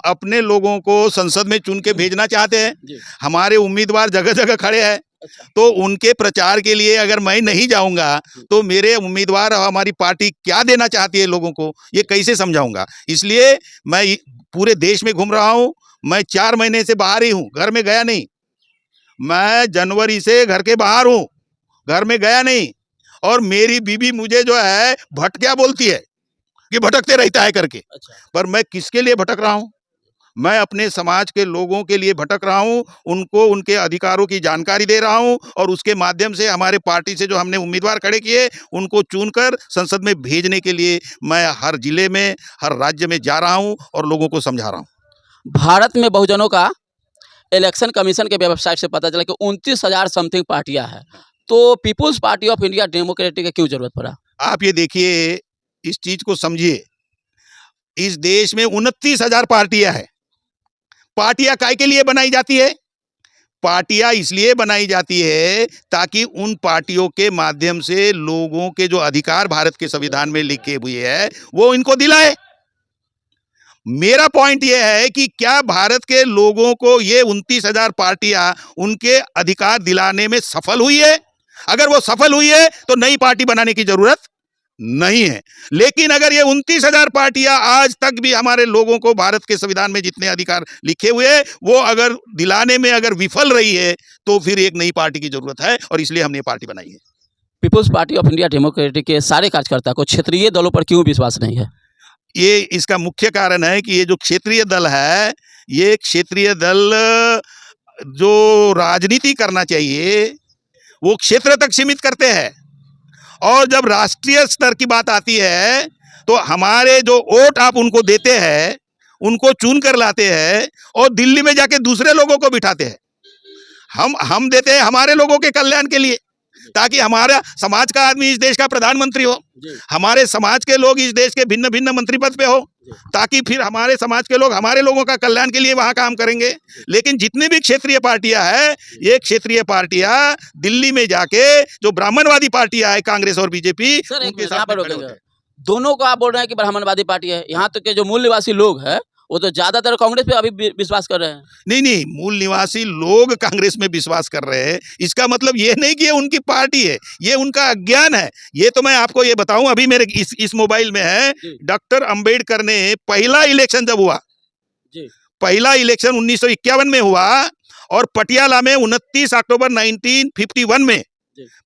अपने लोगों को संसद में चुन के भेजना चाहते हैं। हमारे उम्मीदवार जगह जगह खड़े हैं, तो उनके प्रचार के लिए अगर मैं नहीं जाऊंगा तो मेरे उम्मीदवार और हमारी पार्टी क्या देना चाहती है लोगों को, ये कैसे समझाऊंगा। इसलिए मैं पूरे देश में घूम रहा हूं। मैं 4 महीने से बाहर ही हूं, घर में गया नहीं। मैं जनवरी से घर के बाहर हूं, घर में गया नहीं। और मेरी बीवी मुझे जो है भटकिया बोलती है कि भटकते रहता है करके। पर मैं किसके लिए भटक रहा हूं? मैं अपने समाज के लोगों के लिए भटक रहा हूं, उनको उनके अधिकारों की जानकारी दे रहा हूं और उसके माध्यम से हमारे पार्टी से जो हमने उम्मीदवार खड़े किए उनको चुनकर संसद में भेजने के लिए मैं हर जिले में, हर राज्य में जा रहा हूं और लोगों को समझा रहा हूं। भारत में बहुजनों का इलेक्शन कमीशन के वेबसाइट से पता चला कि 29,000 समथिंग पार्टियां हैं, तो peoples party of India democratic की क्यों जरूरत पड़ा? आप ये देखिए, इस चीज को समझिए। इस देश में 29,000 पार्टियां हैं। पार्टियां काय के लिए बनाई जाती है? पार्टियां इसलिए बनाई जाती है ताकि उन पार्टियों के माध्यम से लोगों के जो अधिकार भारत के संविधान में लिखे हुए हैं वो इनको दिलाए। मेरा पॉइंट यह है कि क्या भारत के लोगों को ये 29,000 पार्टियां उनके अधिकार दिलाने में सफल हुई है? अगर वो सफल हुई है तो नई पार्टी बनाने की जरूरत नहीं है। लेकिन अगर ये 29,000 पार्टियां आज तक भी हमारे लोगों को भारत के संविधान में जितने अधिकार लिखे हुए हैं वो अगर दिलाने में अगर विफल रही है तो फिर एक नई पार्टी की जरूरत है और इसलिए हमने ये पार्टी बनाई है। Peoples party of India democratic के सारे कार्यकर्ता को क्षेत्रीय दलों पर क्यों विश्वास नहीं है? ये इसका मुख्य कारण है कि ये जो क्षेत्रीय दल है, ये क्षेत्रीय दल जो राजनीति करना चाहिए वो क्षेत्र तक सीमित करते हैं और जब राष्ट्रीय स्तर की बात आती है तो हमारे जो वोट आप उनको देते हैं, उनको चुन कर लाते हैं और दिल्ली में जाके दूसरे लोगों को बिठाते हैं। हम देते हैं हमारे लोगों के कल्याण के लिए, ताकि हमारा समाज का आदमी इस देश का प्रधानमंत्री हो, हमारे समाज के लोग इस देश के भिन्न भिन्न मंत्री पद पे हो, ताकि फिर हमारे समाज के लोग हमारे लोगों का कल्याण के लिए वहां काम करेंगे। लेकिन जितनी भी क्षेत्रीय पार्टियां हैं, ये क्षेत्रीय पार्टियां दिल्ली में जाके जो ब्राह्मणवादी पार्टियां है कांग्रेस और बीजेपी उनके साथ दोनों को आप बोल रहे हैं कि ब्राह्मणवादी पार्टी है। यहाँ तक के जो मूल निवासी लोग हैं वो तो ज्यादातर कांग्रेस पे अभी विश्वास कर रहे हैं। नहीं, मूल निवासी लोग कांग्रेस में विश्वास कर रहे हैं, इसका मतलब ये नहीं कि ये उनकी पार्टी है, ये उनका अज्ञान है। ये तो मैं आपको ये बताऊं, अभी मेरे इस मोबाइल में है, डॉक्टर अंबेडकर ने पहला इलेक्शन जब हुआ, पहला इलेक्शन 1951 में हुआ और पटियाला में 29 अक्टूबर 1951 में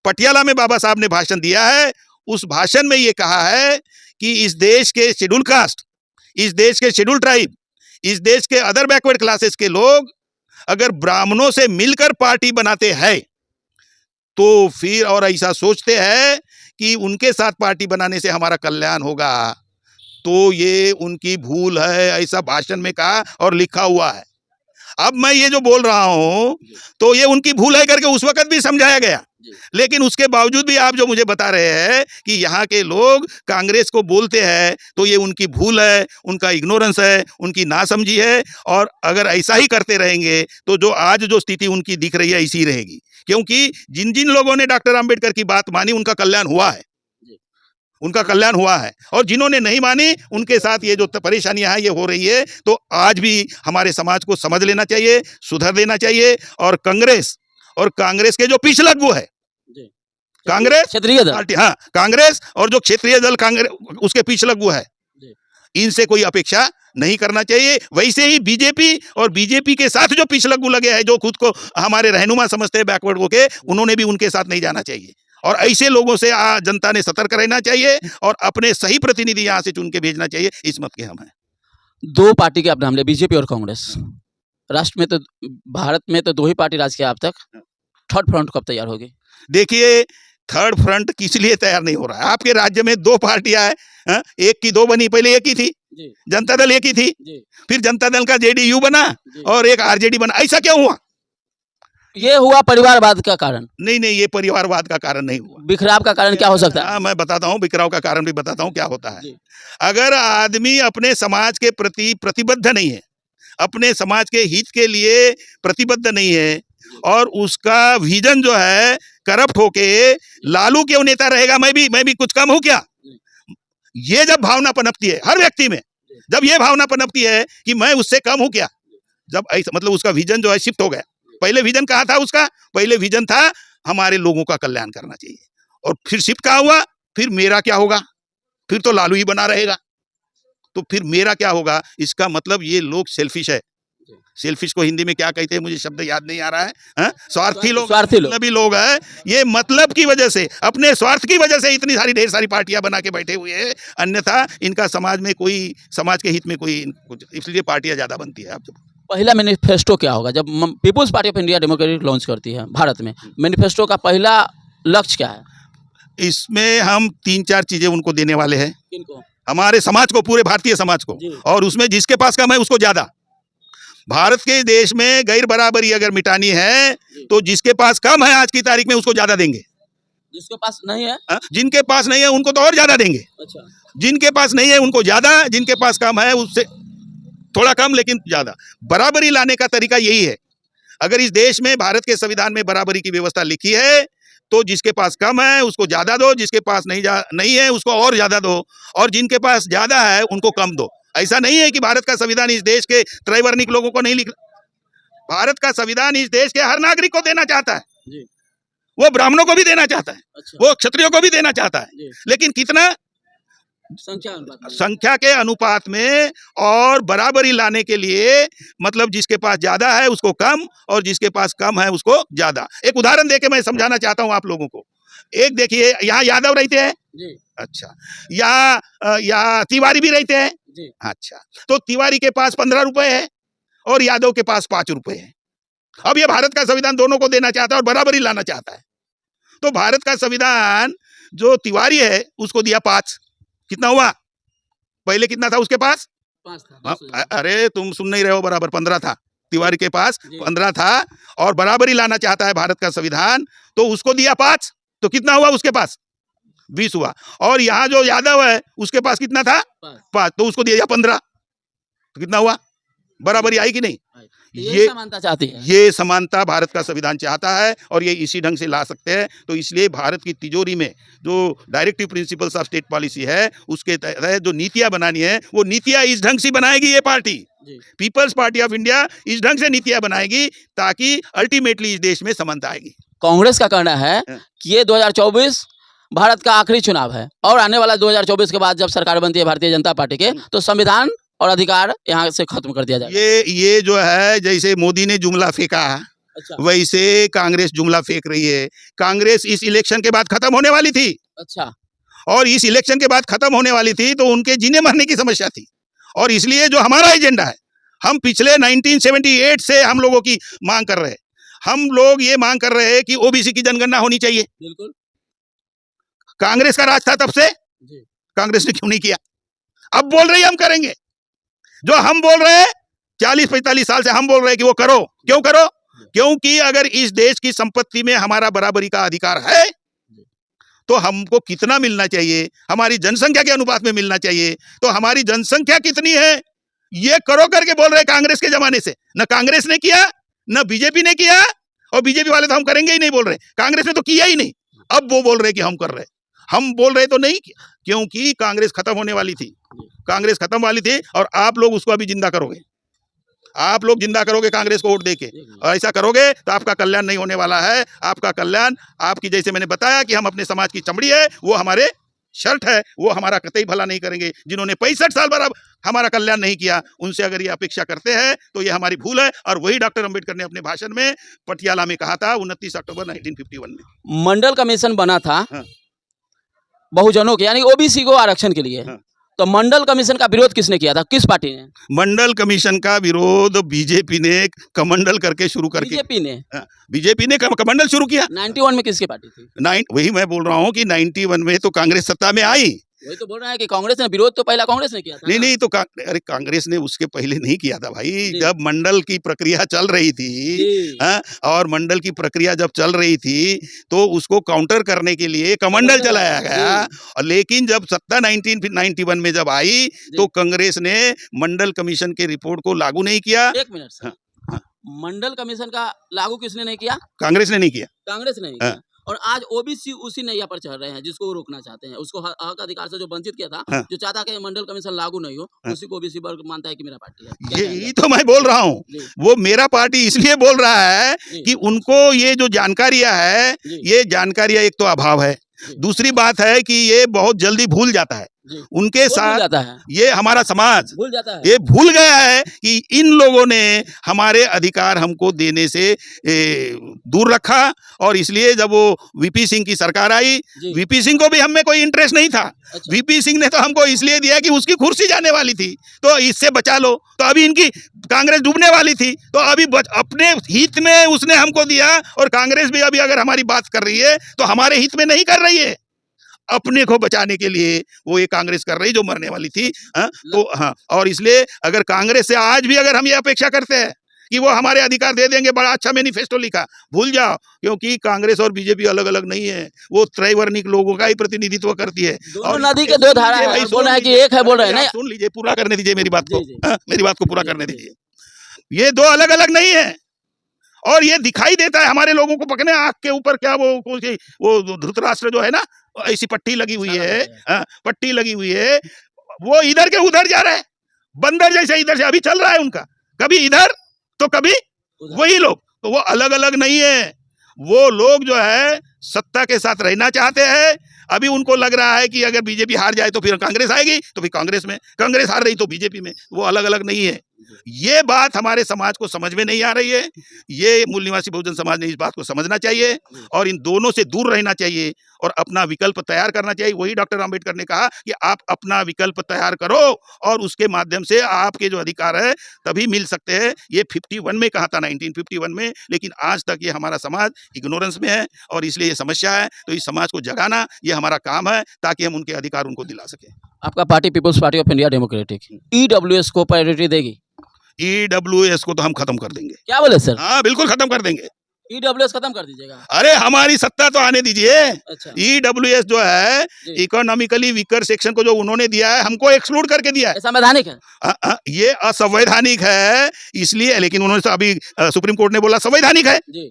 पटियाला में बाबा साहब ने भाषण दिया है। उस भाषण में ये कहा है कि इस देश के शेड्यूल कास्ट, इस देश के शेड्यूल ट्राइब, इस देश के अदर बैकवर्ड क्लासेस के लोग अगर ब्राह्मणों से मिलकर पार्टी बनाते हैं तो फिर और ऐसा सोचते हैं कि उनके साथ पार्टी बनाने से हमारा कल्याण होगा, तो ये उनकी भूल है, ऐसा भाषण में कहा और लिखा हुआ है। अब मैं ये जो बोल रहा हूं तो ये उनकी भूल है करके उस वक्त भी समझाया गया, लेकिन उसके बावजूद भी आप जो मुझे बता रहे हैं कि यहाँ के लोग कांग्रेस को बोलते हैं तो ये उनकी भूल है, उनका इग्नोरेंस है, उनकी नासमझी है। और अगर ऐसा ही करते रहेंगे तो जो आज जो स्थिति उनकी दिख रही है ऐसी रहेगी, क्योंकि जिन जिन लोगों ने डॉक्टर अंबेडकर की बात मानी उनका कल्याण हुआ है, उनका कल्याण हुआ है, और जिन्होंने नहीं मानी उनके साथ ये जो परेशानियां हैं ये हो रही है। तो आज भी हमारे समाज को समझ लेना चाहिए, सुधर लेना चाहिए। और कांग्रेस के जो पिछलग्गू है, कांग्रेस क्षेत्रीय दल पार्टी, हाँ, कांग्रेस और जो क्षेत्रीय दल कांग्रेस उसके पिछलग्गू है, इनसे कोई अपेक्षा नहीं करना चाहिए। वैसे ही बीजेपी और बीजेपी के साथ जो पिछलग्गू लगे हैं, जो खुद को हमारे रहनुमा समझते हैं बैकवर्ड को के, उन्होंने भी उनके साथ नहीं जाना चाहिए। और ऐसे लोगों से जनता ने सतर्क रहना चाहिए और अपने सही प्रतिनिधि यहाँ से चुन के भेजना चाहिए, इस मत के हम हैं। दो पार्टी के आप नाम ले, बीजेपी और कांग्रेस। राष्ट्र में तो, भारत में तो 2 ही पार्टी राज किया अब तक। थर्ड फ्रंट कब तैयार होगी? देखिए, थर्ड फ्रंट किस लिए तैयार नहीं हो रहा है? आपके राज्य में 2 पार्टियां हैं, एक की 2 बनी, पहले एक ही थी, जनता दल एक ही थी, फिर जनता दल का जेडीयू बना और एक आरजेडी बना। ऐसा क्यों हुआ? ये हुआ परिवारवाद का कारण। नहीं, ये परिवारवाद का कारण नहीं हुआ। बिखराव का कारण क्या हो सकता है? हाँ, मैं बताता हूँ, बिखराव का कारण भी बताता हूँ क्या होता है। अगर आदमी अपने समाज के प्रति प्रतिबद्ध नहीं है, अपने समाज के हित के लिए प्रतिबद्ध नहीं है और उसका विजन जो है करप्ट होके लालू क्यों नेता रहेगा, मैं भी कुछ कम हूं क्या? ये जब भावना पनपती है हर व्यक्ति में, जब ये भावना पनपती है कि मैं उससे कम हूं क्या, जब ऐसा मतलब उसका विजन जो है शिफ्ट हो गया। पहले विजन कहा था उसका, पहले विजन था हमारे लोगों का कल्याण करना चाहिए, और फिर शिफ्ट कहा हुआ, फिर मेरा क्या होगा, फिर तो लालू ही बना रहेगा, तो फिर मेरा क्या होगा। इसका मतलब ये लोग सेल्फिश है। सेल्फिश को हिंदी में क्या कहते हैं मुझे शब्द याद नहीं आ रहा है, स्वार्थी लोग, मतलबी लोग हैं। ये मतलब की वजह से, अपने स्वार्थ की वजह से इतनी सारी ढेर सारी पार्टियां बना के बैठे हुए हैं, अन्यथा इनका समाज में कोई, समाज के हित में कोई, इसलिए पार्टियां ज्यादा बनती है। आप पहला मैनिफेस्टो क्या होगा जब peoples party of India democratic launch करती है भारत में? मैनिफेस्टो का पहला लक्ष्य क्या है? इसमें हम 3-4 चीजें उनको देने वाले हैं, किनको? हमारे समाज को, पूरे भारतीय समाज को, और उसमें जिसके पास कम है उसको ज्यादा। भारत के देश में गैर बराबरी अगर मिटानी है तो जिसके पास कम है आज की तारीख में उसको ज्यादा देंगे, जिसके पास नहीं है, जिनके पास नहीं है उनको तो और ज्यादा देंगे। अच्छा, जिनके पास नहीं है उनको ज्यादा, जिनके पास कम है उससे थोड़ा कम लेकिन ज्यादा। बराबरी लाने का तरीका यही है। अगर इस देश में, भारत के संविधान में बराबरी की व्यवस्था लिखी है तो जिसके पास कम है उसको ज्यादा दो, जिसके पास नहीं है उसको और ज्यादा दो, और जिनके पास ज्यादा है उनको कम दो। ऐसा नहीं है कि भारत का संविधान इस देश के त्रैवर्णिक लोगों को नहीं लिख, भारत का संविधान इस देश के हर नागरिक को देना चाहता है जी। वो ब्राह्मणों को भी देना चाहता है, अच्छा, वो क्षत्रियों को भी देना चाहता है, जी। लेकिन कितना, संख्या के अनुपात में, और बराबरी लाने के लिए मतलब जिसके पास ज्यादा है उसको कम और जिसके पास कम है उसको ज्यादा। एक उदाहरण देके मैं समझाना चाहता हूं आप लोगों को। एक देखिए, यहाँ यादव रहते हैं जी, अच्छा, या तिवारी भी रहते हैं जी, अच्छा, तो तिवारी के पास 15 रुपए है और यादव के पास 5 रुपए है। अब ये भारत का संविधान दोनों को देना चाहता है और बराबरी लाना चाहता है। तो भारत का संविधान जो तिवारी है उसको दिया 5, कितना हुआ, पहले कितना था उसके पास? 5 था। अरे तुम सुन नहीं रहे हो, बराबर 15 था, तिवारी के पास 15 था, और बराबरी लाना चाहता है भारत का संविधान, तो उसको दिया 5, तो कितना हुआ उसके पास? 20 हुआ। और यहाँ जो यादव है उसके पास कितना था? 5, तो उसको दिया 15, तो कितना हुआ? बराबरी आई कि नहीं? ये समानता चाहती है, ये समानता भारत का संविधान चाहता है, और ये इसी ढंग से ला सकते हैं। तो इसलिए भारत की तिजोरी में जो directive principles of state policy है उसके तहत जो नीतियां बनानी है वो नीतियां इस ढंग से बनाएगी ये party, peoples party of India इस ढंग से नीतियां बनाएगी ताकि अल्टीमेटली इस देश में समानता आएगी। कांग्रेस का कहना है कि ये 2024 भारत का आखिरी चुनाव है, और आने वाला 2024 के बाद जब सरकार बनती है भारतीय जनता पार्टी के, तो संविधान और अधिकार यहाँ से खत्म कर दिया जाएगा। ये जो है, जैसे मोदी ने जुमला फेंका, अच्छा, वैसे कांग्रेस जुमला फेंक रही है। कांग्रेस इस इलेक्शन के बाद खत्म होने वाली थी, अच्छा, और इस इलेक्शन के बाद खत्म होने वाली थी तो उनके जीने मरने की समस्या थी, और इसलिए जो हमारा एजेंडा है, हम पिछले 1978 से हम लोगों की मांग कर रहे हैं। हम लोग ये मांग कर रहे हैं कि ओबीसी की जनगणना होनी चाहिए। बिल्कुल, कांग्रेस का राज था तब से, कांग्रेस ने क्यों नहीं किया? अब बोल रही है हम करेंगे। जो हम बोल रहे हैं 40-45 साल से हम बोल रहे हैं कि वो करो। क्यों करो? क्योंकि अगर इस देश की संपत्ति में हमारा बराबरी का अधिकार है तो हमको कितना मिलना चाहिए, हमारी जनसंख्या के अनुपात में मिलना चाहिए। तो हमारी जनसंख्या कितनी है ये करो करके बोल रहे कांग्रेस के जमाने से। न कांग्रेस ने किया, न बीजेपी ने किया, और बीजेपी वाले तो हम करेंगे ही नहीं बोल रहे, कांग्रेस ने तो किया ही नहीं। अब वो बोल रहे कि हम कर रहे, हम बोल रहे तो नहीं, क्योंकि कांग्रेस खत्म होने वाली थी, कांग्रेस खत्म वाली थी, और आप लोग उसको अभी जिंदा करोगे, आप लोग जिंदा करोगे कांग्रेस को वोट देके, और ऐसा करोगे तो आपका कल्याण नहीं होने वाला है। आपका कल्याण आपकी, जैसे मैंने बताया कि हम अपने समाज की चमड़ी है, वो हमारे शर्ट है, वो हमारा कतई भला नहीं करेंगे। जिन्होंने 65 साल बराबर हमारा कल्याण नहीं किया, उनसे अगर ये अपेक्षा करते हैं तो ये हमारी भूल है। और वही डॉक्टर अंबेडकर ने अपने भाषण में पटियाला में कहा था 29 अक्टूबर 1951 में। मंडल कमीशन बना था हाँ। बहुजनों के, यानी ओबीसी को आरक्षण के लिए। हाँ। तो मंडल कमीशन का विरोध किसने किया था, किस पार्टी ने? मंडल कमीशन का विरोध बीजेपी ने कमंडल करके शुरू करके, बीजेपी ने कमंडल शुरू किया। 91 में किसकी पार्टी थी? वही मैं बोल रहा हूँ कि 91 में तो कांग्रेस सत्ता में आई। वही तो बोल रहा है कि कांग्रेस ने विरोध तो पहला कांग्रेस ने किया था। नहीं तो अरे कांग्रेस ने उसके पहले नहीं किया था भाई। जब मंडल की प्रक्रिया चल रही थी, और मंडल की प्रक्रिया जब चल रही थी तो उसको काउंटर करने के लिए कमंडल चलाया गया। और लेकिन जब सत्ता 1991 में जब आई तो कांग्रेस ने मंडल कमीशन के रिपोर्ट को लागू नहीं किया। एक मिनट, मंडल कमीशन का लागू किसने नहीं किया? कांग्रेस ने नहीं किया। कांग्रेस ने नहीं किया। और आज ओबीसी उसी नैया पर चढ़ रहे हैं जिसको वो रोकना चाहते हैं, उसको हक अधिकार से जो वंचित किया था, हाँ। जो चाहता है कि मंडल कमीशन लागू नहीं हो, हाँ। उसी को ओबीसी वर्ग मानता है कि मेरा पार्टी है। क्या कहेंगे यही तो मैं बोल रहा हूँ। जी वो मेरा पार्टी इसलिए बोल रहा है जी कि उनको ये जो जानकारियां है, जी ये जानकारियां एक तो अभाव है, जी दूसरी बात है कि ये बहुत जल्दी भूल जाता है जी। उनके कौन भूल साथ। जाता है? ये हमारा समाज भूल जाता है। ये भूल गया है कि इन लोगों ने हमारे अधिकार हमको देने से दूर रखा, और इसलिए जब वो वीपी सिंह की सरकार आई, जी वीपी सिंह को भी हम में कोई इंटरेस्ट नहीं था। अच्छा वीपी सिंह ने तो हमको इसलिए दिया कि उसकी कुर्सी जाने वाली थी, तो इससे बचा लो। तो अभी इनकी कांग्रेस डूबने वाली थी, तो अभी अपने हित में उसने हमको दिया, और कांग्रेस भी अभी अगर हमारी बात कर रही है तो हमारे हित में नहीं कर रही है, अपने को बचाने के लिए वो ये कांग्रेस कर रही जो मरने वाली थी। हाँ, तो हाँ, और इसलिए अगर कांग्रेस से आज भी अगर हम ये अपेक्षा करते हैं कि वो हमारे अधिकार दे देंगे, बड़ा अच्छा मैनिफेस्टो लिखा, भूल जाओ, क्योंकि कांग्रेस और बीजेपी अलग अलग नहीं है, वो त्रैवर्णिक लोगों का ही प्रतिनिधित्व करती है। दोनों और नदी के दो धारा लीजिए है, भाई, और बोल सुन रहे हैं कि लीजिए, एक है, बोल रहे हैं अरे नहीं। आप सुन लीजिए, पूरा करने दीजिए मेरी बात को। जी जी हाँ, मेरी बात को पूरा जी करने जी दीजिए। ये दो अलग अलग नहीं है, और ये दिखाई देता है हमारे लोगों को पकड़ने आंख के ऊपर, क्या वो धृतराष्ट्र जो है ना, ऐसी पट्टी लगी हुई सारा है। लग गया। हाँ, पट्टी लगी हुई है, वो इधर के उधर जा रहा है, बंदर जैसे इधर से अभी चल रहा है उनका, कभी इधर तो कभी उधर। वही लोग। तो वो अलग अलग नहीं है, वो लोग जो है सत्ता के साथ रहना चाहते हैं। अभी उनको लग रहा है कि अगर बीजेपी हार जाए तो फिर कांग्रेस आएगी, तो फिर कांग्रेस में, कांग्रेस हार रही तो बीजेपी में। वो अलग अलग नहीं है। ये बात हमारे समाज को समझ में नहीं आ रही है। ये मूल निवासी बहुजन समाज ने इस बात को समझना चाहिए, और इन दोनों से दूर रहना चाहिए, और अपना विकल्प तैयार करना चाहिए। वही डॉक्टर अंबेडकर ने कहा कि आप अपना विकल्प तैयार करो, और उसके माध्यम से आपके जो अधिकार है तभी मिल सकते हैं। ये 51 में कहा था, 1951 में, लेकिन आज तक ये हमारा समाज इग्नोरेंस में है, और इसलिए ये समस्या है। तो इस समाज को जगाना ये हमारा काम है, ताकि हम उनके अधिकार उनको दिला सकें। आपका party peoples party of India democratic EWS को प्रायोरिटी देगी? ईडब्ल्यूएस को तो हम खत्म कर देंगे। क्या बोले सर? हाँ, बिल्कुल खत्म कर देंगे। ईडब्ल्यूएस खत्म कर दीजिएगा? अरे हमारी सत्ता तो आने दीजिए। अच्छा ईडब्ल्यूएस जो है, जी। इकोनॉमिकली वीकर सेक्शन को जो उन्होंने दिया है, हमको एक्सक्लूड करके दिया है। ये संवैधानिक है? ये असंवैधानिक है, इसलिए, लेकिन उन्होंने तो अभी सुप्रीम कोर्ट ने बोला संवैधानिक है। जी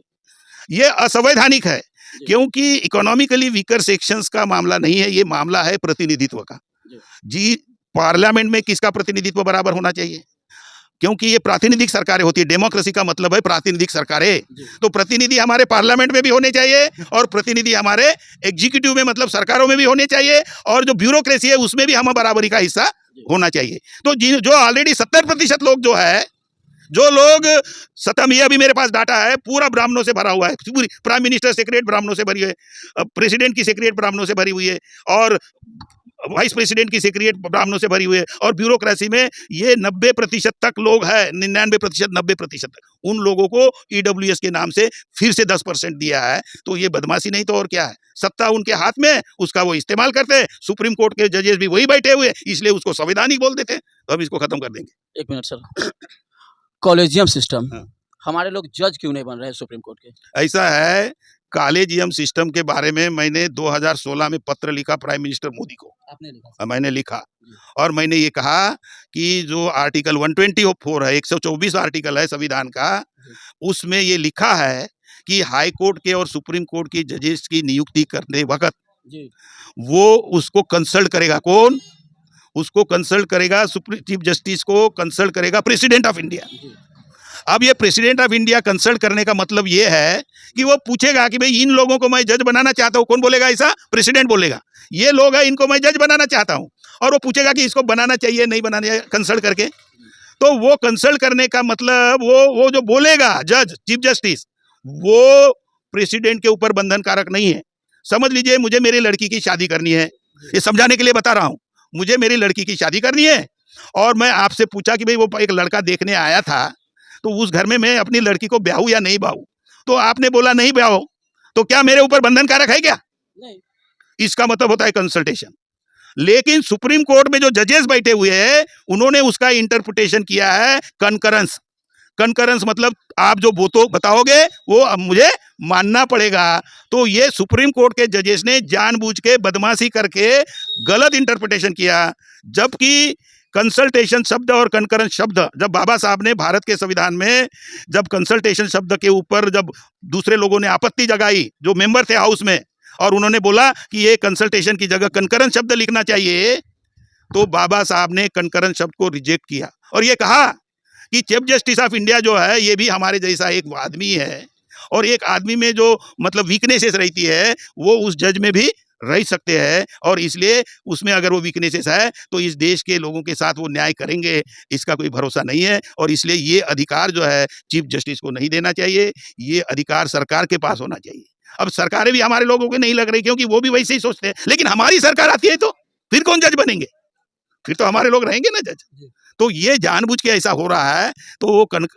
ये असंवैधानिक है, जी। क्योंकि इकोनॉमिकली वीकर सेक्शंस का मामला नहीं है, ये मामला है प्रतिनिधित्व का। जी। जी, पार्लियामेंट में किसका प्रतिनिधित्व बराबर होना चाहिए, क्योंकि ये प्रातिनिधिक सरकारें होती है। डेमोक्रेसी का मतलब है प्रातिनिधिक सरकारें। जी। तो प्रतिनिधि हमारे पार्लियामेंट में भी होने चाहिए, और प्रतिनिधि हमारे एग्जीक्यूटिव में, मतलब सरकारों में भी होने चाहिए, और जो ब्यूरोक्रेसी है उसमें भी हम बराबरी का हिस्सा होना चाहिए। तो जो ऑलरेडी 70% लोग जो है, जो लोग सतम, ये अभी मेरे पास डाटा है, पूरा ब्राह्मणों से भरा हुआ है, पूरी प्राइम मिनिस्टर सेक्रेटरी ब्राह्मणों से भरी है, प्रेसिडेंट की सेक्रेटरी ब्राह्मणों से भरी हुई है, और वाइस प्रेसिडेंट की सेक्रेटरी ब्राह्मणों से भरी हुई है, और ब्यूरोक्रेसी में ये 90% तक लोग हैं, 99%, 90% तक उन लोगों को ईडब्ल्यूएस के नाम से फिर से 10% दिया है। तो ये बदमाशी नहीं तो और क्या है। सत्ता उनके हाथ में, उसका वो इस्तेमाल करते हैं। सुप्रीम कोर्ट के जजेस भी वही बैठे हुए, इसलिए उसको संवैधानिक बोल देते हैं। तो हम इसको खत्म कर देंगे। 1 मिनट सर। कॉलेजियम सिस्टम, हाँ। हमारे लोग जज क्यों नहीं बन रहे हैं सुप्रीम कोर्ट के? ऐसा है, कॉलेजियम सिस्टम के बारे में मैंने 2016 में पत्र लिखा प्राइम मिनिस्टर मोदी को। आपने लिखा? मैंने लिखा, और मैंने ये कहा कि जो आर्टिकल 124 है, 124 आर्टिकल है संविधान का, उसमें ये लिखा है कि हाई कोर्ट के और सुप्रीम कोर्ट की जजेस की नियुक्ति करने वक्त जी वो उसको कंसल्ट करेगा। कौन उसको कंसल्ट करेगा? सुप्रीम चीफ जस्टिस को कंसल्ट करेगा प्रेसिडेंट ऑफ इंडिया। जी अब ये प्रेसिडेंट ऑफ इंडिया कंसल्ट करने का मतलब ये है कि वो पूछेगा कि भाई इन लोगों को मैं जज बनाना चाहता हूँ। कौन बोलेगा ऐसा? प्रेसिडेंट बोलेगा, ये लोग हैं, इनको मैं जज बनाना चाहता हूँ। और वो पूछेगा कि इसको बनाना चाहिए नहीं बनाना चाहिए, कंसल्ट करके। तो वो कंसल्ट करने का मतलब वो जो बोलेगा जज, चीफ जस्टिस, वो प्रेसिडेंट के ऊपर बंधन कारक नहीं है। समझ लीजिए, मुझे मेरी लड़की की शादी करनी है, ये समझाने के लिए बता रहा हूँ। मुझे मेरी लड़की की शादी करनी है, और मैं आपसे पूछा कि भाई वो एक लड़का देखने आया था, तो उस घर में मैं अपनी लड़की को ब्याहूं या नहीं ब्याहूं, तो आपने बोला नहीं ब्याहो, तो क्या मेरे ऊपर बंधन कारक है क्या? नहीं। इसका मतलब होता है कंसल्टेशन। लेकिन सुप्रीम कोर्ट में जो जजेस बैठे हुए हैं, उन्होंने उसका इंटरप्रिटेशन किया है कंकरेंस। कंकरेंस मतलब आप जो बताओगे वो अब मुझे मानना पड़ेगा। तो ये सुप्रीम कोर्ट के जजेस ने जानबूझ के बदमाशी करके गलत इंटरप्रिटेशन किया, जबकि कंसल्टेशन शब्द और कंकरेंस शब्द, जब बाबा साहब ने भारत के संविधान में जब कंसल्टेशन शब्द के ऊपर जब दूसरे लोगों ने आपत्ति जगाई, जो मेंबर थे हाउस में, और उन्होंने बोला कि ये कंसल्टेशन की जगह कंकरेंस शब्द लिखना चाहिए, तो बाबा साहब ने कंकरेंस शब्द को रिजेक्ट किया और ये कहा कि चीफ जस्टिस ऑफ इंडिया जो है ये भी हमारे जैसा एक आदमी है, और एक आदमी में जो मतलब वीकनेसेस रहती है वो उस जज में भी रह सकते हैं, और इसलिए उसमें अगर वो वीकनेसेस है तो इस देश के लोगों के साथ वो न्याय करेंगे, इसका कोई भरोसा नहीं है। और इसलिए ये अधिकार जो है चीफ जस्टिस को नहीं देना चाहिए, ये अधिकार सरकार के पास होना चाहिए। अब सरकारें भी हमारे लोगों को नहीं लग रही, क्योंकि वो भी वैसे ही सोचते हैं, लेकिन हमारी सरकार आती है तो फिर कौन जज बनेंगे, फिर तो हमारे लोग रहेंगे ना जज। तो ये जानबूझ के ऐसा हो रहा है, तो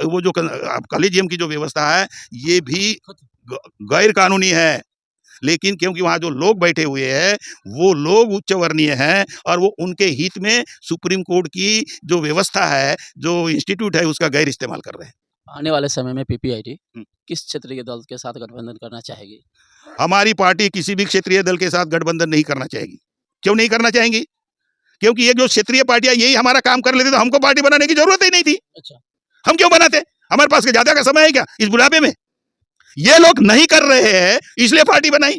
वो जो कॉलेजियम की जो व्यवस्था है ये भी गैर कानूनी है, लेकिन क्योंकि वहाँ जो लोग बैठे हुए हैं वो लोग उच्च वर्णीय हैं, और वो उनके हित में सुप्रीम कोर्ट की जो व्यवस्था है, जो इंस्टीट्यूट है, उसका गैर इस्तेमाल कर रहे हैं। आने वाले समय में पीपीआईटी किस क्षेत्रीय दल के साथ गठबंधन करना चाहेगी? हमारी पार्टी किसी भी क्षेत्रीय दल के साथ गठबंधन नहीं करना चाहेगी। क्यों नहीं करना चाहेंगी? क्योंकि ये जो क्षेत्रीय पार्टियां यही हमारा काम कर लेते तो हमको पार्टी बनाने की जरूरत ही नहीं थी। अच्छा, हम क्यों बनाते? हमारे पास ज्यादा का समय है क्या इस बुढ़ापे में? ये लोग नहीं कर रहे हैं इसलिए पार्टी बनाई,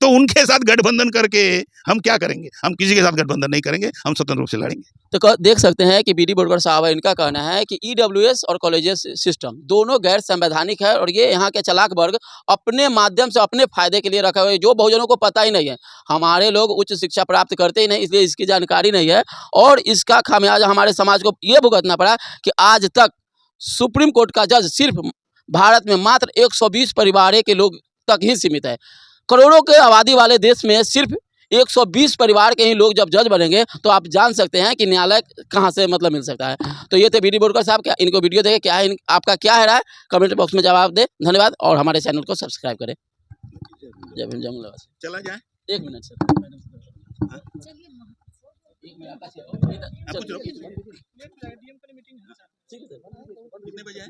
तो उनके साथ गठबंधन करके हम क्या करेंगे? हम किसी के साथ गठबंधन नहीं करेंगे, हम स्वतंत्र रूप से लड़ेंगे। तो देख सकते हैं कि बीडी बोरकर साहब है, इनका कहना है कि ईडब्ल्यूएस और कॉलेजियस सिस्टम दोनों गैर संवैधानिक है, और ये यहाँ के चालाक वर्ग अपने माध्यम से अपने फायदे के लिए रखा हुआ है, जो बहुजनों को पता ही नहीं है। हमारे लोग उच्च शिक्षा प्राप्त करते ही नहीं, इसलिए इसकी जानकारी नहीं है, और इसका खामियाजा हमारे समाज को ये भुगतना पड़ा कि आज तक सुप्रीम कोर्ट का जज सिर्फ भारत में मात्र 120 परिवारों के लोग तक ही सीमित है। करोड़ों के आबादी वाले देश में सिर्फ 120 परिवार के ही लोग जब जज बनेंगे तो आप जान सकते हैं कि न्यायालय कहाँ से मतलब मिल सकता है। तो ये थे बीडी बोरकर साहब, क्या इनको वीडियो देखे, क्या है आपका क्या है राय, कमेंट बॉक्स में जवाब दें। धन्यवाद, और हमारे चैनल को सब्सक्राइब करें। जय भीम, जय मुंगला। चला जाए 1 मिनट सर, कितने बजे है?